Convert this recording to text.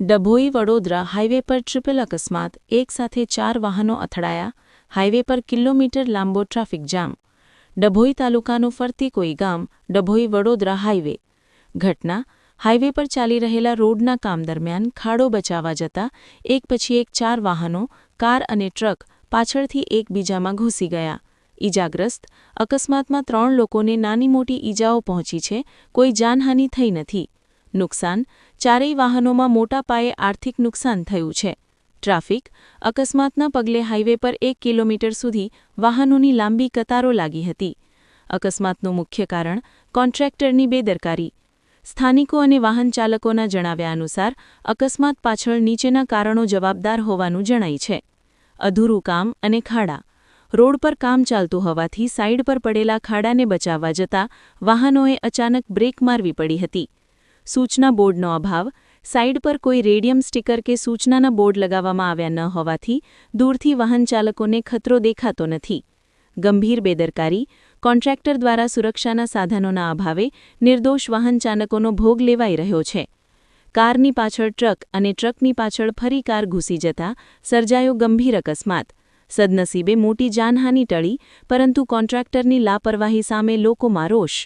Dabhoi Vadodara highway પર triple અકસ્માત, એક સાથે 4 વાહનો અથડાયા, હાઇવે પર કિલોમીટર લાંબો ટ્રાફિક જામ. ડભોઈ તાલુકાનું ફરતી કોઈ ગામ, ડભોઈ વડોદરા હાઇવે. ઘટના: હાઇવે પર ચાલી રહેલા રોડના કામ દરમિયાન ખાડો બચાવવા જતા એક પછી એક 4 વાહનો, કાર અને ટ્રક પાછળથી એકબીજામાં ઘૂસી ગયા. ઈજાગ્રસ્ત: અકસ્માતમાં 3 લોકોને નાની મોટી ઈજાઓ પહોંચી છે, કોઈ જાનહાનિ થઈ નથી. નુકસાન: ચારેય વાહનોમાં મોટા પાયે આર્થિક નુકસાન થયું છે. ટ્રાફિક: અકસ્માતના પગલે હાઇવે પર 1 કિલોમીટર સુધી વાહનોની લાંબી કતારો લાગી હતી. અકસ્માતનું મુખ્ય કારણ કોન્ટ્રાક્ટરની બેદરકારી. સ્થાનિકો અને વાહન ચાલકોના જણાવ્યા અનુસાર અકસ્માત પાછળ નીચેના કારણો જવાબદાર હોવાનું જણાય છે. અધૂરું કામ અને ખાડા. રોડ પર કામ ચાલતું હોવાથી સાઇડ પર પડેલા ખાડાને બચાવવા જતાં વાહનોએ અચાનક બ્રેક મારવી પડી હતી. સૂચના બોર્ડનો અભાવ. સાઇડ પર કોઈ રેડિયમ સ્ટીકર કે સૂચનાના બોર્ડ લગાવવામાં આવ્યા ન હોવાથી દૂરથી વાહન ચાલકોને ખતરો દેખાતો નથી. ગંભીર બેદરકારી. કોન્ટ્રાક્ટર દ્વારા સુરક્ષાના સાધનોના અભાવે નિર્દોષ વાહન ચાલકોનો ભોગ લેવાઈ રહ્યો છે. કારની પાછળ ટ્રક અને ટ્રકની પાછળ ફરી કાર ઘૂસી જતા સર્જાયો ગંભીર અકસ્માત. સદનસીબે મોટી જાનહાનિ ટળી, પરંતુ કોન્ટ્રાક્ટરની લાપરવાહી સામે લોકોમાં રોષ.